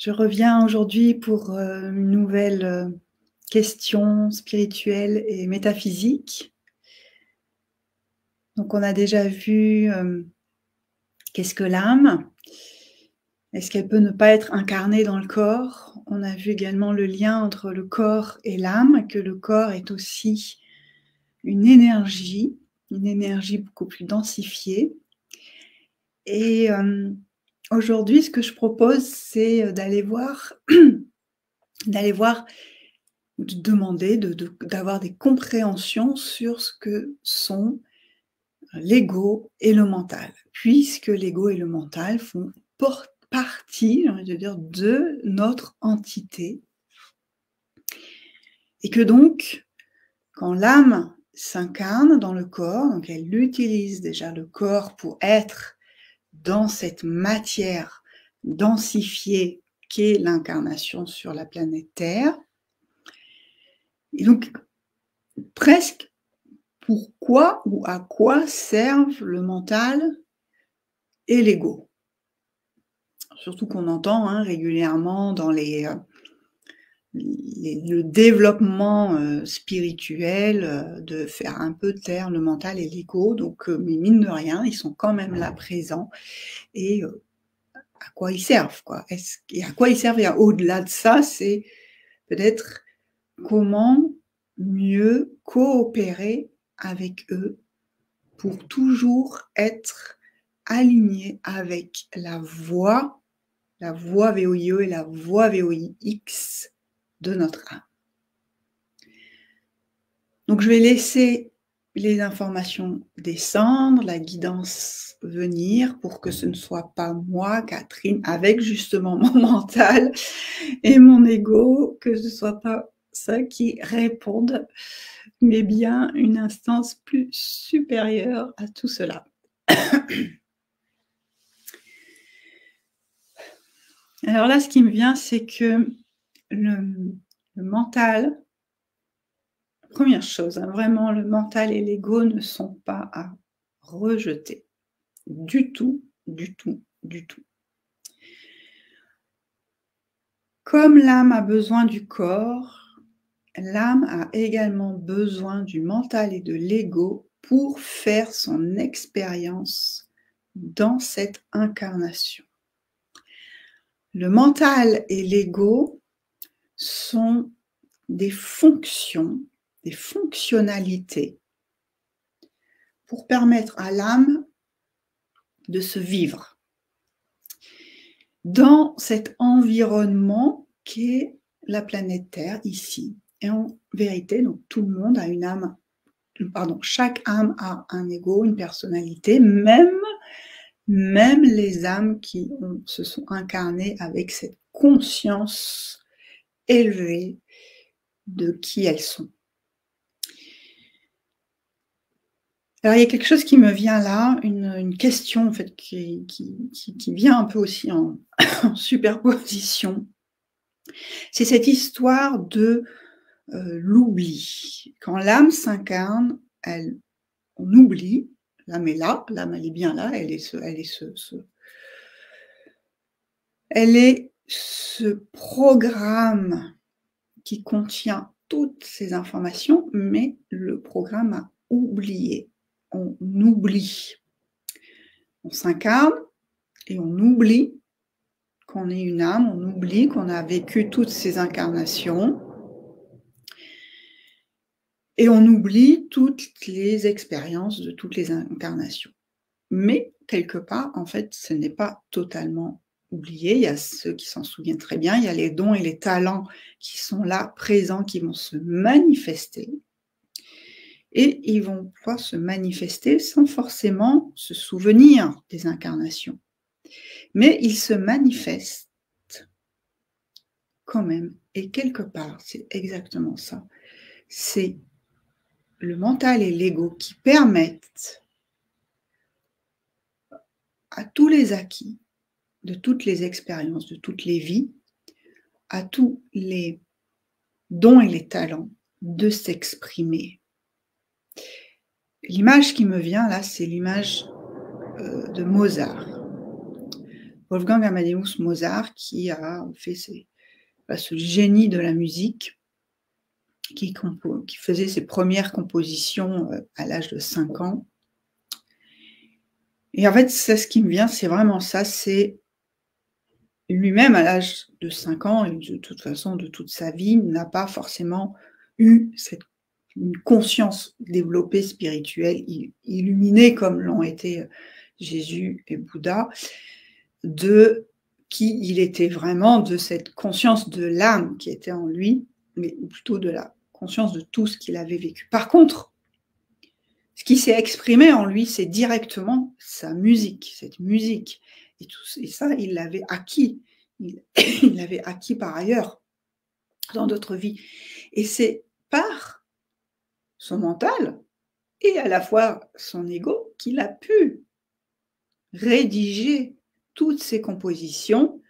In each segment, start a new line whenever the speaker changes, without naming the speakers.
Je reviens aujourd'hui pour une nouvelle question spirituelle et métaphysique. Donc on a déjà vu qu'est-ce que l'âme? Est-ce qu'elle peut ne pas être incarnée dans le corps? On a vu également le lien entre le corps et l'âme, que le corps est aussi une énergie beaucoup plus densifiée. Et aujourd'hui, ce que je propose, c'est d'aller voir, de demander, d'avoir des compréhensions sur ce que sont l'ego et le mental, puisque l'ego et le mental font partie, j'ai envie de dire, de notre entité. Et que donc, quand l'âme s'incarne dans le corps, donc elle utilise déjà le corps pour être dans cette matière densifiée qu'est l'incarnation sur la planète Terre. Et donc, presque, pourquoi ou à quoi servent le mental et l'ego? Surtout qu'on entend régulièrement dans le développement spirituel de faire un peu taire le mental et l'ego, donc mais mine de rien, ils sont quand même là présents. Et à quoi ils servent, quoi? Et à quoi ils servent? Et au-delà de ça, c'est peut-être comment mieux coopérer avec eux pour toujours être aligné avec la voix VOIE et la voix VOIX de notre âme. Donc je vais laisser les informations descendre, la guidance venir pour que ce ne soit pas moi, Catherine, avec justement mon mental et mon ego, que ce ne soit pas ça qui réponde, mais bien une instance plus supérieure à tout cela. Alors là, ce qui me vient, c'est que le mental, première chose, vraiment, le mental et l'ego ne sont pas à rejeter. Du tout, du tout, du tout. Comme l'âme a besoin du corps, l'âme a également besoin du mental et de l'ego pour faire son expérience dans cette incarnation. Le mental et l'ego sont des fonctions, des fonctionnalités pour permettre à l'âme de se vivre dans cet environnement qu'est la planète Terre ici. Et en vérité, donc tout le monde a une âme, chaque âme a un ego, une personnalité, même les âmes qui se sont incarnées avec cette conscience élevée de qui elles sont. Alors, il y a quelque chose qui me vient là, une question en fait qui vient un peu aussi en superposition. C'est cette histoire de l'oubli. Quand l'âme s'incarne, on oublie, l'âme est là, l'âme elle est bien là, elle est ce programme qui contient toutes ces informations, mais le programme a oublié. On oublie. On s'incarne et on oublie qu'on est une âme, on oublie qu'on a vécu toutes ces incarnations et on oublie toutes les expériences de toutes les incarnations. Mais quelque part, en fait, ce n'est pas totalement oublié. Il y a ceux qui s'en souviennent très bien, il y a les dons et les talents qui sont là, présents, qui vont se manifester. Et ils vont pouvoir se manifester sans forcément se souvenir des incarnations. Mais ils se manifestent quand même. Et quelque part, c'est exactement ça. C'est le mental et l'ego qui permettent à tous les acquis, de toutes les expériences, de toutes les vies, à tous les dons et les talents de s'exprimer. L'image qui me vient là, c'est l'image de Mozart. Wolfgang Amadeus Mozart qui a fait ce génie de la musique qui faisait ses premières compositions à l'âge de 5 ans. Et en fait, c'est ce qui me vient, c'est vraiment ça, c'est lui-même à l'âge de 5 ans et de toute façon de toute sa vie, n'a pas forcément eu une conscience développée spirituelle, illuminée comme l'ont été Jésus et Bouddha, de qui il était vraiment, de cette conscience de l'âme qui était en lui, mais plutôt de la conscience de tout ce qu'il avait vécu. Par contre, ce qui s'est exprimé en lui, c'est directement sa musique, cette musique. Et ça, il l'avait acquis. Il l'avait acquis par ailleurs, dans d'autres vies. Et c'est par son mental et à la fois son ego qu'il a pu rédiger toutes ces compositions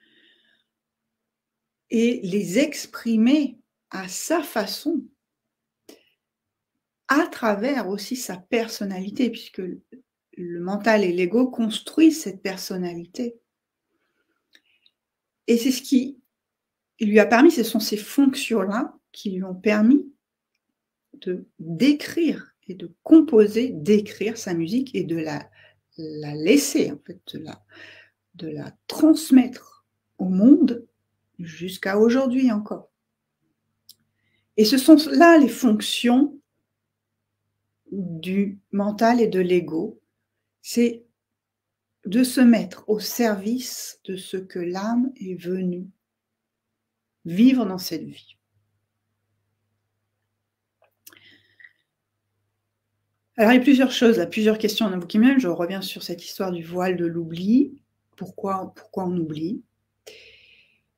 et les exprimer à sa façon, à travers aussi sa personnalité, puisque le mental et l'ego construisent cette personnalité. Et c'est ce qui lui a permis, ce sont ces fonctions-là qui lui ont permis d'écrire et de composer, d'écrire sa musique et de la laisser, en fait, de la transmettre au monde jusqu'à aujourd'hui encore. Et ce sont là les fonctions du mental et de l'ego, c'est de se mettre au service de ce que l'âme est venue vivre dans cette vie. Alors, il y a plusieurs choses, là, plusieurs questions en qui même. Je reviens sur cette histoire du voile de l'oubli. Pourquoi on oublie?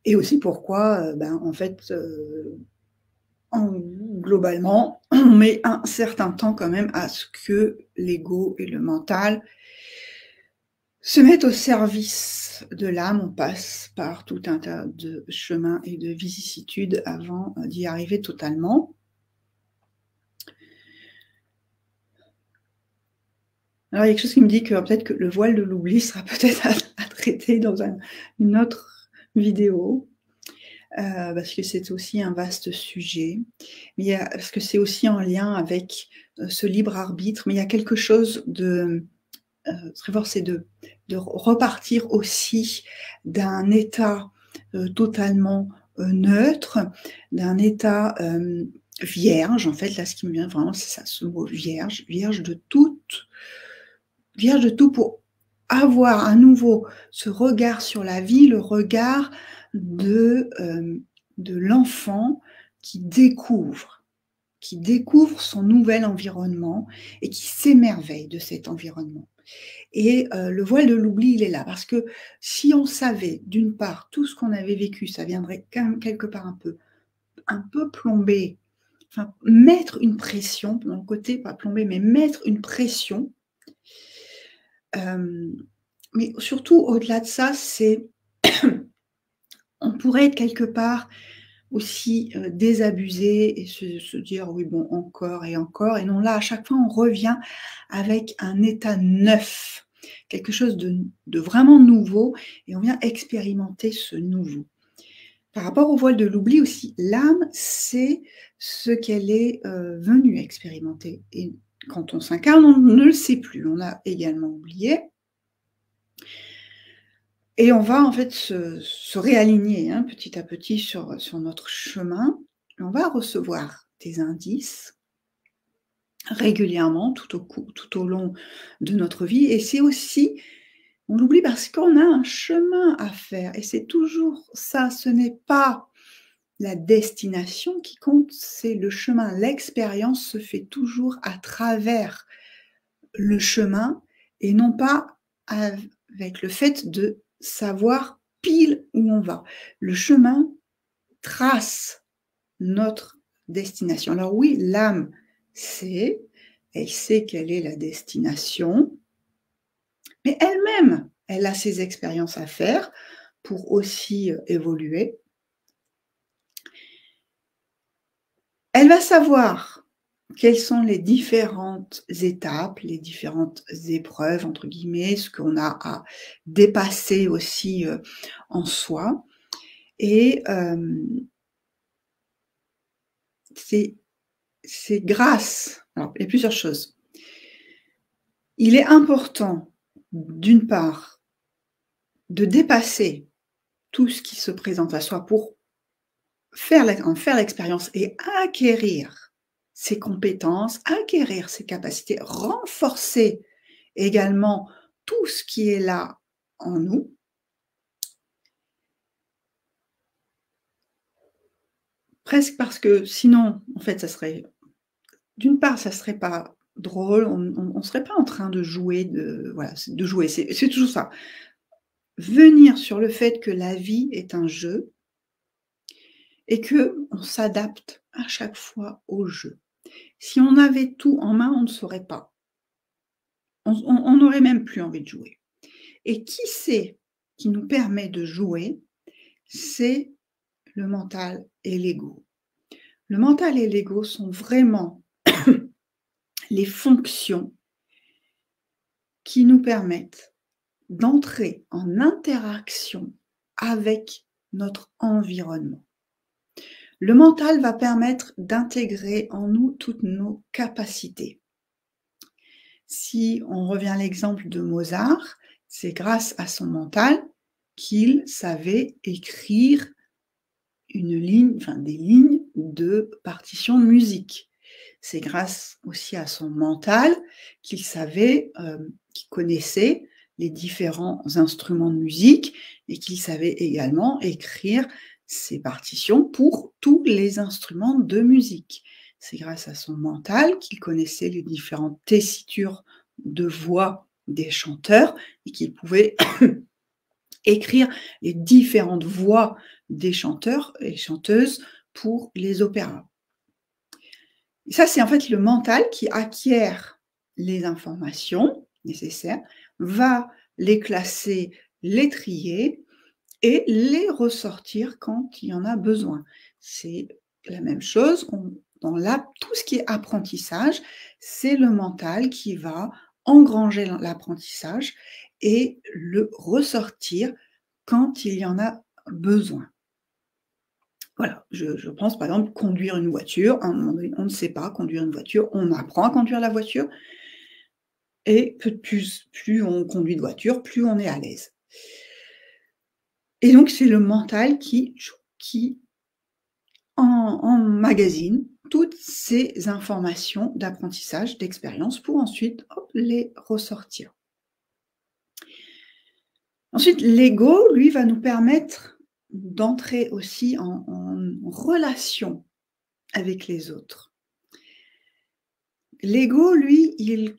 Et aussi pourquoi, en fait, globalement, on met un certain temps quand même à ce que l'ego et le mental se mettent au service de l'âme. On passe par tout un tas de chemins et de vicissitudes avant d'y arriver totalement. Alors, il y a quelque chose qui me dit que peut-être que le voile de l'oubli sera peut-être à traiter dans une autre vidéo, parce que c'est aussi un vaste sujet. Mais parce que c'est aussi en lien avec ce libre arbitre, mais il y a quelque chose de très fort, c'est de repartir aussi d'un état totalement neutre, d'un état vierge. En fait, là, ce qui me vient vraiment, c'est ça, ce mot vierge, vierge de tout pour avoir à nouveau ce regard sur la vie, le regard de l'enfant qui découvre son nouvel environnement et qui s'émerveille de cet environnement. Et le voile de l'oubli, il est là, parce que si on savait, d'une part, tout ce qu'on avait vécu, ça viendrait quand même quelque part un peu plomber, enfin mettre une pression, de mon côté, pas plomber, mais mettre une pression. Mais surtout, au-delà de ça, c'est on pourrait être quelque part aussi désabusé et se dire oui bon encore et encore, et non, là à chaque fois on revient avec un état neuf, quelque chose de vraiment nouveau, et on vient expérimenter ce nouveau. Par rapport au voile de l'oubli aussi, l'âme c'est ce qu'elle est venue expérimenter, et quand on s'incarne on ne le sait plus, on a également oublié. Et on va en fait se réaligner petit à petit sur notre chemin. On va recevoir des indices régulièrement tout au long de notre vie. Et c'est aussi, on l'oublie parce qu'on a un chemin à faire. Et c'est toujours ça, ce n'est pas la destination qui compte, c'est le chemin. L'expérience se fait toujours à travers le chemin et non pas avec le fait de savoir pile où on va. Le chemin trace notre destination. Alors oui, l'âme sait, elle sait quelle est la destination, mais elle-même, elle a ses expériences à faire pour aussi évoluer. Elle va savoir quelles sont les différentes étapes, les différentes «épreuves» entre guillemets, ce qu'on a à dépasser aussi, en soi et c'est grâce alors il y a plusieurs choses. Il est important, d'une part, de dépasser tout ce qui se présente à soi pour en faire l'expérience et acquérir ses compétences, acquérir ses capacités, renforcer également tout ce qui est là en nous. Presque parce que sinon, en fait, ça serait d'une part, ça serait pas drôle, on serait pas en train de jouer de voilà, de jouer, c'est toujours ça. Venir sur le fait que la vie est un jeu et qu'on s'adapte à chaque fois au jeu. Si on avait tout en main, on ne saurait pas. On n'aurait même plus envie de jouer. Et qui c'est qui nous permet de jouer? C'est le mental et l'ego. Le mental et l'ego sont vraiment les fonctions qui nous permettent d'entrer en interaction avec notre environnement. Le mental va permettre d'intégrer en nous toutes nos capacités. Si on revient à l'exemple de Mozart, c'est grâce à son mental qu'il savait écrire des lignes de partition de musique. C'est grâce aussi à son mental qu'il qu'il connaissait les différents instruments de musique et qu'il savait également écrire ses partitions pour tous les instruments de musique. C'est grâce à son mental qu'il connaissait les différentes tessitures de voix des chanteurs et qu'il pouvait écrire les différentes voix des chanteurs et chanteuses pour les opéras. Et ça, c'est en fait le mental qui acquiert les informations nécessaires, va les classer, les trier et les ressortir quand il y en a besoin. C'est la même chose dans tout ce qui est apprentissage, c'est le mental qui va engranger l'apprentissage et le ressortir quand il y en a besoin. Voilà, je pense par exemple conduire une voiture, à un moment donné, on ne sait pas conduire une voiture, on apprend à conduire la voiture et plus on conduit de voiture, plus on est à l'aise. Et donc c'est le mental qui emmagasine toutes ces informations d'apprentissage, d'expérience pour ensuite, hop, les ressortir. Ensuite, l'ego, lui, va nous permettre d'entrer aussi en relation avec les autres. L'ego, lui, il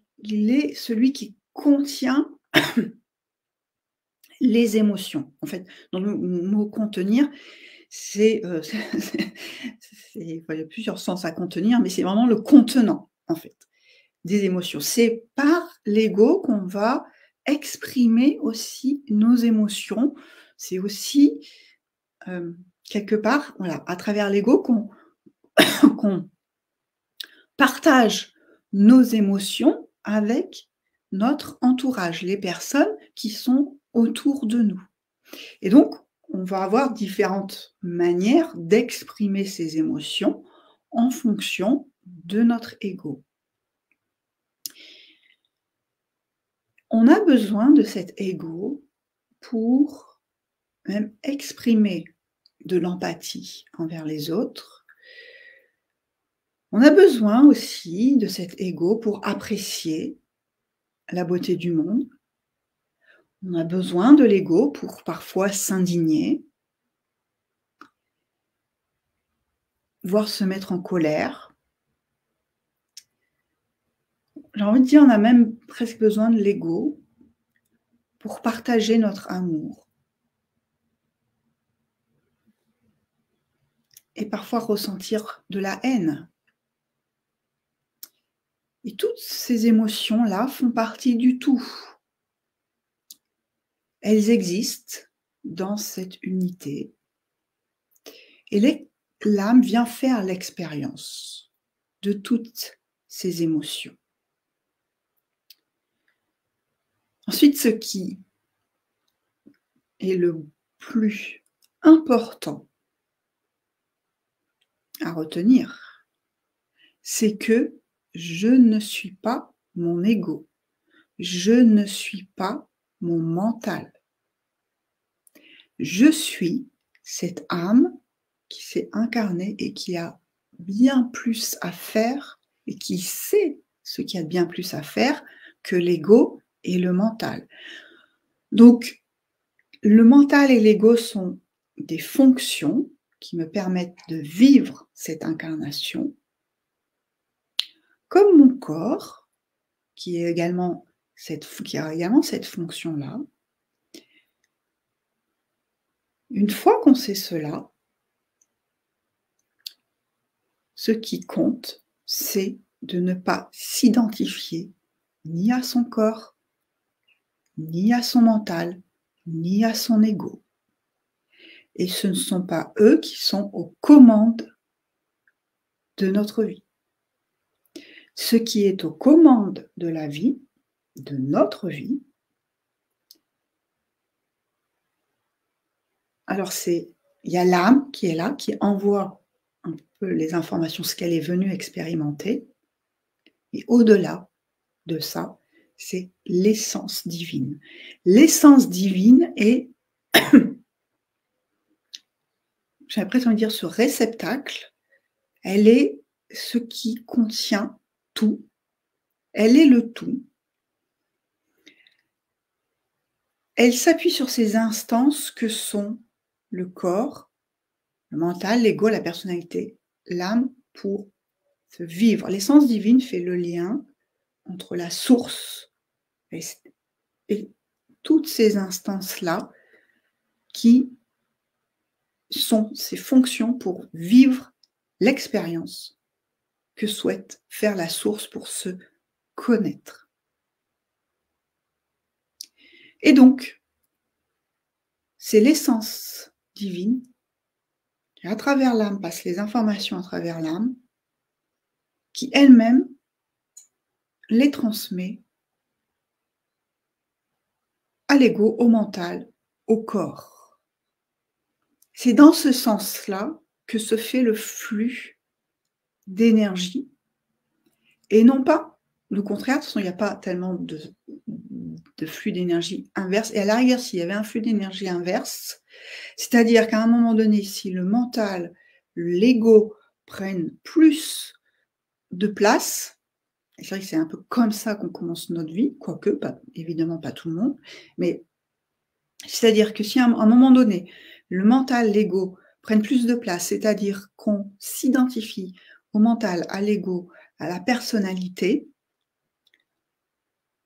est celui qui contient les émotions. En fait, dans le mot «contenir», il y a plusieurs sens à contenir, mais c'est vraiment le contenant, en fait, des émotions. C'est par l'ego qu'on va exprimer aussi nos émotions. C'est aussi, quelque part, voilà, à travers l'ego qu'on qu'on partage nos émotions avec notre entourage, les personnes qui sont autour de nous. Et donc, on va avoir différentes manières d'exprimer ces émotions en fonction de notre ego. On a besoin de cet ego pour même exprimer de l'empathie envers les autres. On a besoin aussi de cet ego pour apprécier la beauté du monde. On a besoin de l'ego pour parfois s'indigner, voire se mettre en colère. J'ai envie de dire, on a même presque besoin de l'ego pour partager notre amour. Et parfois ressentir de la haine. Et toutes ces émotions-là font partie du tout. Elles existent dans cette unité. Et l'âme vient faire l'expérience de toutes ses émotions. Ensuite, ce qui est le plus important à retenir, c'est que je ne suis pas mon ego, je ne suis pas mon mental. Je suis cette âme qui s'est incarnée et qui a bien plus à faire et qui sait ce qu'il y a de bien plus à faire que l'ego et le mental. Donc, le mental et l'ego sont des fonctions qui me permettent de vivre cette incarnation, comme mon corps, qui a également cette fonction-là. Une fois qu'on sait cela, ce qui compte, c'est de ne pas s'identifier ni à son corps, ni à son mental, ni à son ego. Et ce ne sont pas eux qui sont aux commandes de notre vie. Ce qui est aux commandes de la vie, de notre vie, alors il y a l'âme qui est là, qui envoie un peu les informations, ce qu'elle est venue expérimenter. Et au-delà de ça, c'est l'essence divine. L'essence divine est, j'ai l'impression de dire, ce réceptacle, elle est ce qui contient tout. Elle est le tout. Elle s'appuie sur ces instances que sont le corps, le mental, l'ego, la personnalité, l'âme pour se vivre. L'essence divine fait le lien entre la source et toutes ces instances-là qui sont ces fonctions pour vivre l'expérience que souhaite faire la source pour se connaître. Et donc, c'est l'essence divine qui, à travers l'âme, passe les informations à travers l'âme, qui elle-même les transmet à l'ego, au mental, au corps. C'est dans ce sens-là que se fait le flux d'énergie, et non pas le contraire. De toute façon, il n'y a pas tellement de flux d'énergie inverse. Et à l'arrière, s'il y avait un flux d'énergie inverse, c'est-à-dire qu'à un moment donné, si le mental, l'ego prennent plus de place, et c'est vrai que c'est un peu comme ça qu'on commence notre vie, quoique, évidemment pas tout le monde, mais c'est-à-dire que si à un moment donné, le mental, l'ego prennent plus de place, c'est-à-dire qu'on s'identifie au mental, à l'ego, à la personnalité,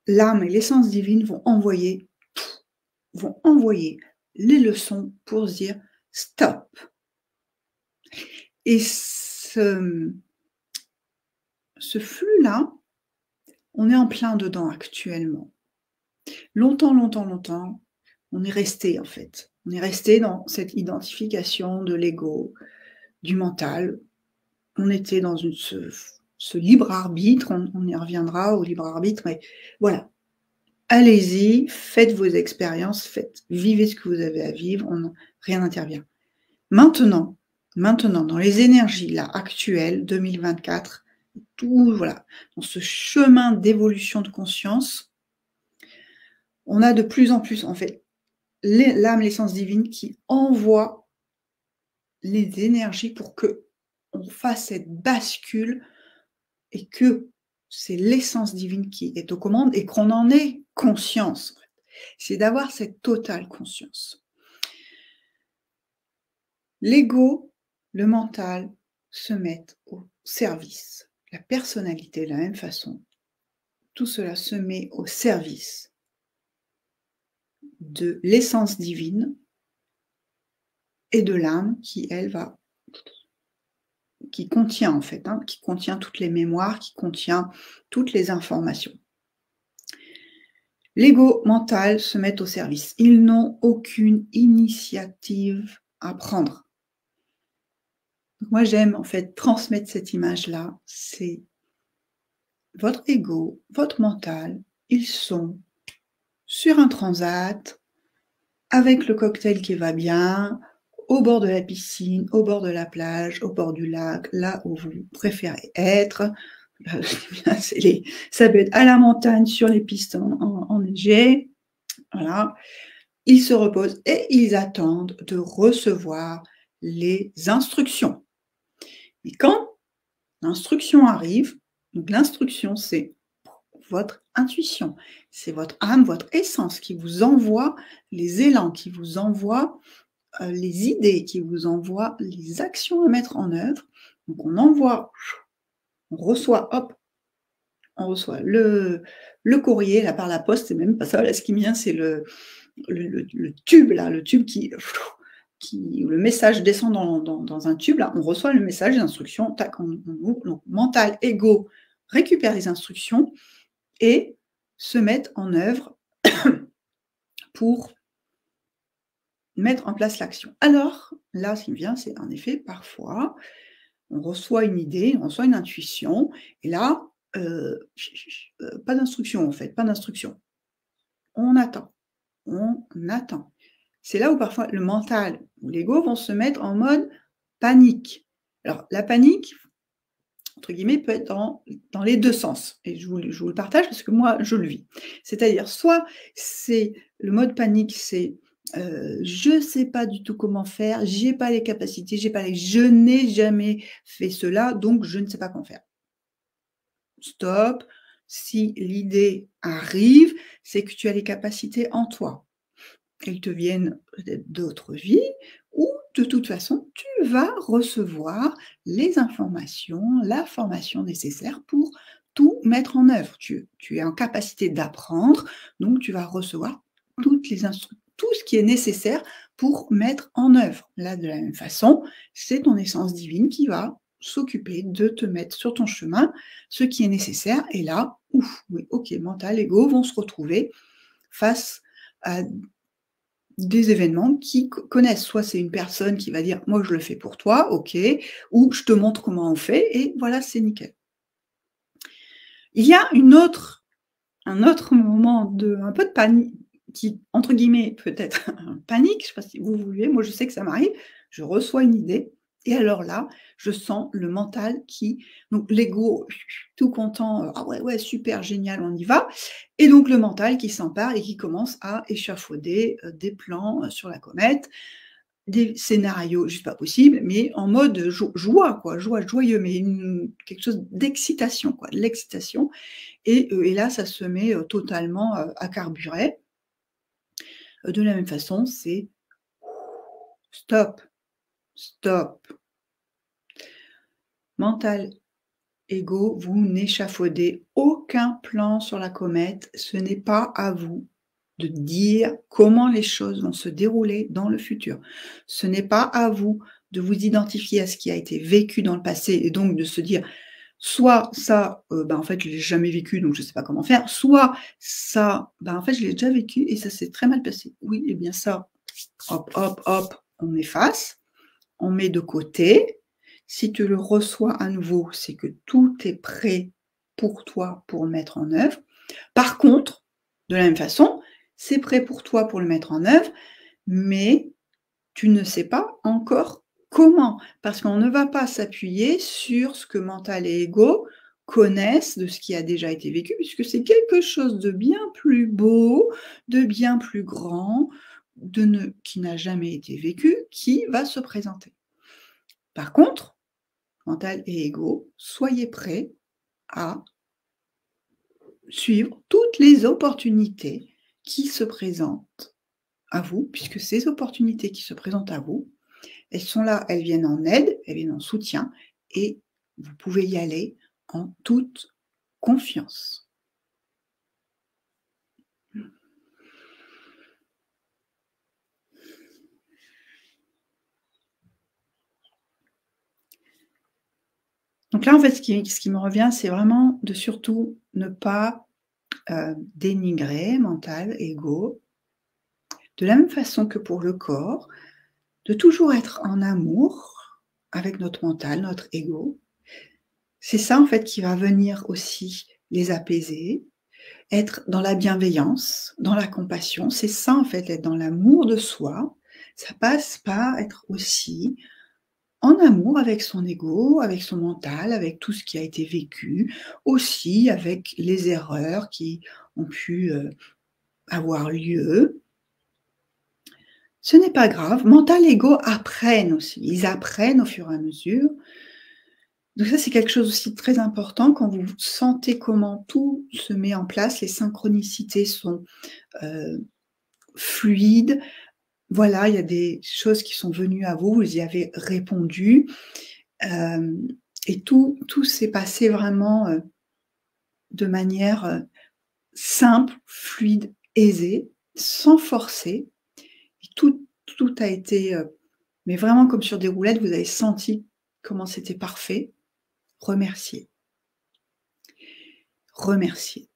l'âme et l'essence divine vont envoyer les leçons pour se dire stop. Et ce flux-là, on est en plein dedans actuellement. Longtemps, on est resté en fait. On est resté dans cette identification de l'ego, du mental. On était dans ce libre arbitre, on y reviendra au libre arbitre, mais voilà. Allez-y, faites vos expériences, vivez ce que vous avez à vivre, rien n'intervient. Maintenant, dans les énergies là actuelles, 2024, tout voilà, dans ce chemin d'évolution de conscience, on a de plus en plus en fait l'âme, l'essence divine qui envoie les énergies pour que on fasse cette bascule et que c'est l'essence divine qui est aux commandes et qu'on en ait conscience. C'est d'avoir cette totale conscience. L'ego, le mental se mettent au service. La personnalité, de la même façon, tout cela se met au service de l'essence divine et de l'âme qui, elle, qui contient en fait, qui contient toutes les mémoires, qui contient toutes les informations. L'ego mental se met au service. Ils n'ont aucune initiative à prendre. Donc moi, j'aime en fait transmettre cette image-là. C'est votre ego, votre mental, ils sont sur un transat, avec le cocktail qui va bien, au bord de la piscine, au bord de la plage, au bord du lac, là où vous préférez être. Ça peut être à la montagne, sur les pistes enneigées. Voilà. Ils se reposent et ils attendent de recevoir les instructions. Et quand l'instruction arrive, donc l'instruction, c'est votre intuition, c'est votre âme, votre essence qui vous envoie les élans, qui vous envoie les idées, qui vous envoie les actions à mettre en œuvre. Donc on reçoit, hop, on reçoit le courrier là par la poste, c'est même pas ça, là, ce qui vient, c'est le tube, là, le tube qui le message descend dans un tube, là, on reçoit le message, les instructions, tac, donc mental, ego récupère les instructions et se mettent en œuvre pour mettre en place l'action. Alors, là, ce qui me vient, c'est en effet, parfois, on reçoit une idée, on reçoit une intuition, et là, pas d'instruction, en fait, pas d'instruction. On attend, on attend. C'est là où parfois le mental ou l'ego vont se mettre en mode panique. Alors, la panique, entre guillemets, peut être dans les deux sens. Et je vous le partage parce que moi, je le vis. C'est-à-dire, soit c'est le mode panique, c'est je ne sais pas du tout comment faire, j'ai pas les capacités, je n'ai jamais fait cela, donc je ne sais pas comment faire. Stop. Si l'idée arrive, c'est que tu as les capacités en toi. Elles te viennent peut-être d'autres vies, ou de toute façon, tu vas recevoir les informations, la formation nécessaire pour tout mettre en œuvre. Tu es en capacité d'apprendre, donc tu vas recevoir toutes les tout ce qui est nécessaire pour mettre en œuvre. Là, de la même façon, c'est ton essence divine qui va s'occuper de te mettre sur ton chemin ce qui est nécessaire. Et là, ouf, oui, ok, mental, ego vont se retrouver face à des événements qui connaissent. Soit c'est une personne qui va dire « moi je le fais pour toi, ok », ou « je te montre comment on fait », et voilà, c'est nickel. Il y a un autre moment un peu de panique, qui, entre guillemets, peut être panique, je ne sais pas si vous voulez, moi je sais que ça m'arrive, je reçois une idée, et alors là, je sens le mental donc l'ego, tout content, ah ouais, super, génial, on y va, et donc le mental qui s'empare et qui commence à échafauder des plans sur la comète, des scénarios juste pas possibles, mais en mode joie, quoi, joyeux, mais quelque chose d'excitation, quoi, de l'excitation, et là, ça se met totalement à carburer. De la même façon, c'est stop, stop. Mental, ego, vous n'échafaudez aucun plan sur la comète. Ce n'est pas à vous de dire comment les choses vont se dérouler dans le futur. Ce n'est pas à vous de vous identifier à ce qui a été vécu dans le passé et donc de se dire soit ça, en fait, je l'ai jamais vécu, donc je ne sais pas comment faire, soit ça, en fait, je l'ai déjà vécu et ça s'est très mal passé. Oui, et bien ça, hop, hop, hop, on efface, on met de côté. Si tu le reçois à nouveau, c'est que tout est prêt pour toi pour le mettre en œuvre. Par contre, de la même façon, c'est prêt pour toi pour le mettre en œuvre, mais tu ne sais pas encore comment, parce qu'on ne va pas s'appuyer sur ce que mental et ego connaissent de ce qui a déjà été vécu, puisque c'est quelque chose de bien plus beau, de bien plus grand, qui n'a jamais été vécu, qui va se présenter. Par contre, mental et ego, soyez prêts à suivre toutes les opportunités qui se présentent à vous, puisque ces opportunités qui se présentent à vous, elles sont là, elles viennent en aide, elles viennent en soutien, et vous pouvez y aller en toute confiance. Donc là, en fait, ce qui me revient, c'est vraiment de surtout ne pas dénigrer mental, ego, de la même façon que pour le corps, de toujours être en amour avec notre mental, notre ego. C'est ça, en fait, qui va venir aussi les apaiser, être dans la bienveillance, dans la compassion. C'est ça, en fait, être dans l'amour de soi. Ça passe par être aussi en amour avec son ego, avec son mental, avec tout ce qui a été vécu, aussi avec les erreurs qui ont pu avoir lieu. Ce n'est pas grave. Mental, ego apprennent aussi. Ils apprennent au fur et à mesure. Donc ça, c'est quelque chose aussi de très important quand vous sentez comment tout se met en place, les synchronicités sont fluides. Voilà, il y a des choses qui sont venues à vous, vous y avez répondu. Et tout s'est passé vraiment de manière simple, fluide, aisée, sans forcer. Et tout a été, mais vraiment comme sur des roulettes, vous avez senti comment c'était parfait. Remerciez. Remerciez.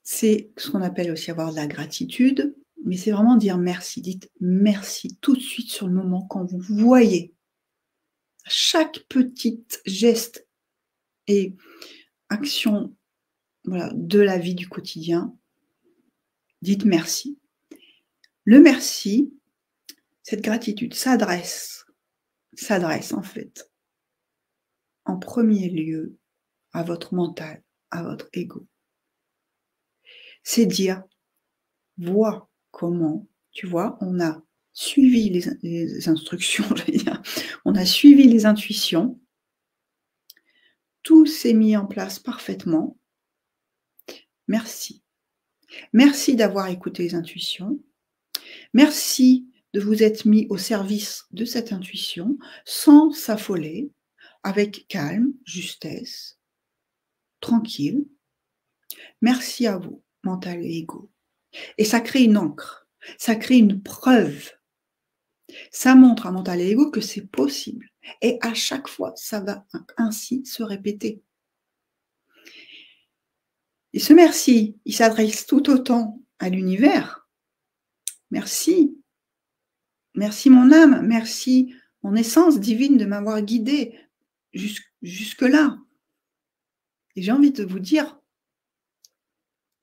C'est ce qu'on appelle aussi avoir de la gratitude, mais c'est vraiment dire merci. Dites merci tout de suite sur le moment quand vous voyez chaque petit geste et action, voilà, de la vie du quotidien. Dites merci. Le merci, cette gratitude s'adresse en fait en premier lieu à votre mental, à votre ego. C'est dire, vois comment, tu vois, on a suivi les instructions, je veux dire, on a suivi les intuitions, tout s'est mis en place parfaitement. Merci. Merci d'avoir écouté les intuitions. Merci de vous être mis au service de cette intuition sans s'affoler, avec calme, justesse, tranquille. Merci à vous, mental et ego. Et ça crée une encre, ça crée une preuve. Ça montre à mental et ego que c'est possible. Et à chaque fois, ça va ainsi se répéter. Et ce merci, il s'adresse tout autant à l'univers. Merci. Merci mon âme, merci mon essence divine de m'avoir guidée jusque-là. Et j'ai envie de vous dire,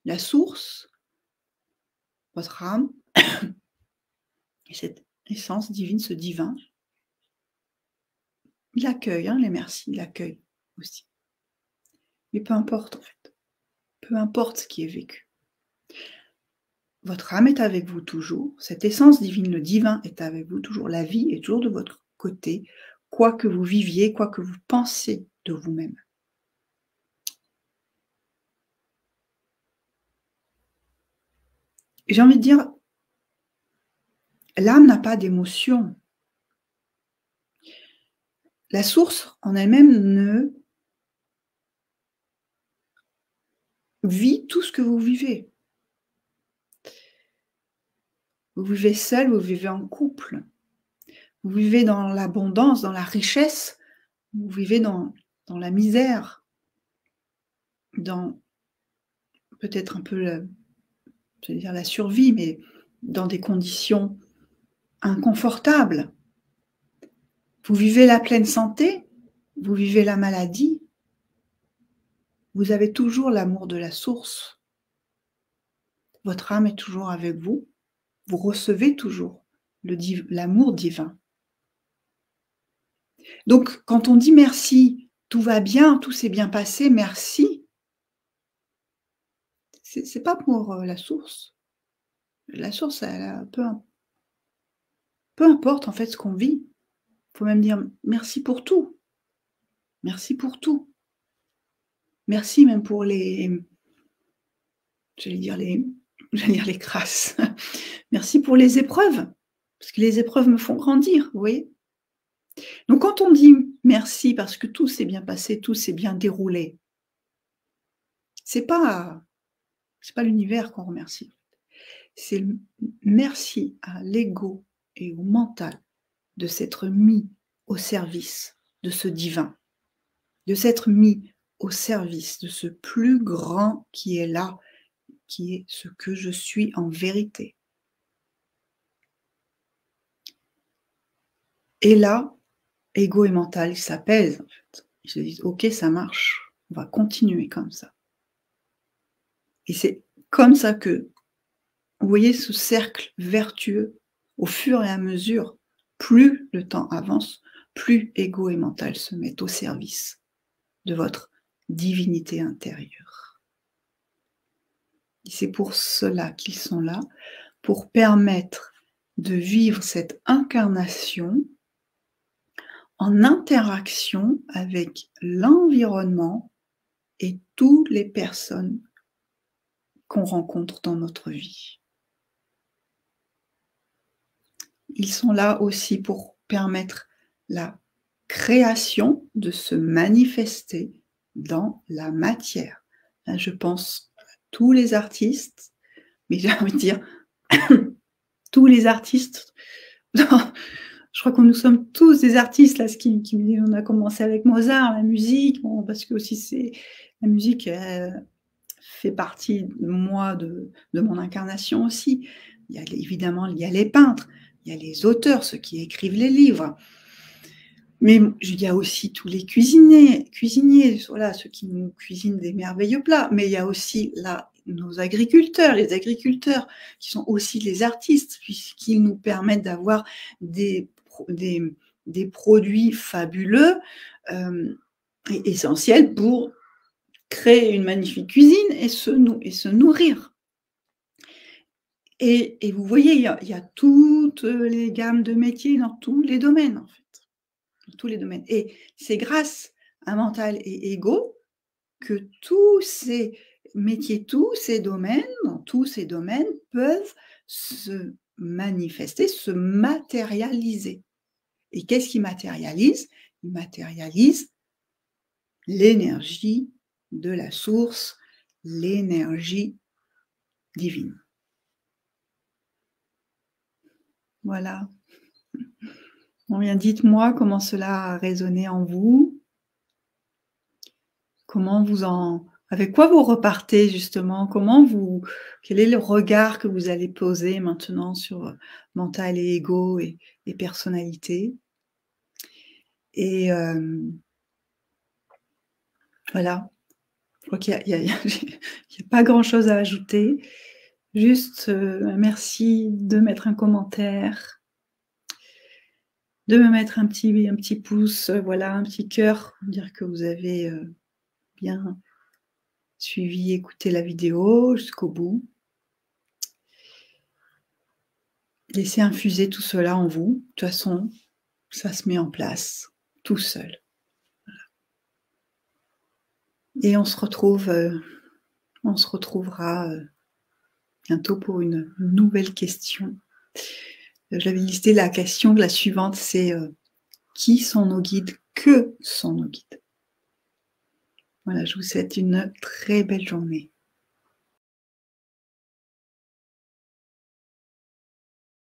la source, votre âme, et cette essence divine, ce divin, il accueille les merci, il accueille aussi. Mais peu importe en fait, peu importe ce qui est vécu. Votre âme est avec vous toujours, cette essence divine, le divin est avec vous toujours, la vie est toujours de votre côté, quoi que vous viviez, quoi que vous pensez de vous-même. J'ai envie de dire, l'âme n'a pas d'émotion. La source en elle-même ne vit tout ce que vous vivez. Vous vivez seul, vous vivez en couple. Vous vivez dans l'abondance, dans la richesse. Vous vivez dans la misère. Dans peut-être un peu, je vais dire la survie, mais dans des conditions inconfortables. Vous vivez la pleine santé. Vous vivez la maladie. Vous avez toujours l'amour de la source. Votre âme est toujours avec vous. Vous recevez toujours l'amour divin. Donc, quand on dit merci, tout va bien, tout s'est bien passé, merci, c'est pas pour la source. La source, peu importe en fait ce qu'on vit. Il faut même dire merci pour tout. Merci pour tout. Merci même pour j'allais dire les crasses. Merci pour les épreuves, parce que les épreuves me font grandir, vous voyez. Donc quand on dit merci parce que tout s'est bien passé, tout s'est bien déroulé, c'est pas l'univers qu'on remercie. C'est merci à l'ego et au mental de s'être mis au service de ce divin, de s'être mis au service de ce plus grand qui est là, qui est ce que je suis en vérité. Et là, ego et mental, ils s'apaisent en fait. Ils se disent, ok, ça marche. On va continuer comme ça. Et c'est comme ça que, vous voyez ce cercle vertueux, au fur et à mesure, plus le temps avance, plus ego et mental se mettent au service de votre divinité intérieure. Et c'est pour cela qu'ils sont là, pour permettre de vivre cette incarnation en interaction avec l'environnement et toutes les personnes qu'on rencontre dans notre vie. Ils sont là aussi pour permettre la création de se manifester dans la matière. Là, je pense à tous les artistes, mais j'ai envie de dire tous les artistes. Je crois que nous sommes tous des artistes, là, on a commencé avec Mozart, la musique, bon, parce que aussi c'est la musique fait partie de moi, de mon incarnation aussi. Évidemment, il y a les peintres, il y a les auteurs, ceux qui écrivent les livres. Mais il y a aussi tous les cuisiniers, voilà, ceux qui nous cuisinent des merveilleux plats. Mais il y a aussi là nos agriculteurs, les agriculteurs qui sont aussi les artistes, puisqu'ils nous permettent d'avoir des produits fabuleux et essentiels pour créer une magnifique cuisine et se nourrir. Et vous voyez, il y a toutes les gammes de métiers dans tous les domaines, en fait. Dans tous les domaines. Et c'est grâce à Mental et Ego que tous ces métiers, dans tous ces domaines peuvent se manifester, se matérialiser. Et qu'est-ce qui matérialise? Il matérialise l'énergie de la source, l'énergie divine. Voilà. Bon, bien, dites-moi comment cela a résonné en vous. Avec quoi vous repartez justement? Quel est le regard que vous allez poser maintenant sur mental et ego et personnalité? Et voilà. Je crois qu'il n'y a pas grand-chose à ajouter. Juste merci de mettre un commentaire, de me mettre un petit pouce, voilà, un petit cœur, dire que vous avez bien suivi, écouté la vidéo jusqu'au bout. Laissez infuser tout cela en vous. De toute façon, ça se met en place tout seul. Voilà. Et on se retrouvera bientôt pour une nouvelle question. J'avais listé la question, la suivante, c'est qui sont nos guides? Que sont nos guides? Voilà, je vous souhaite une très belle journée.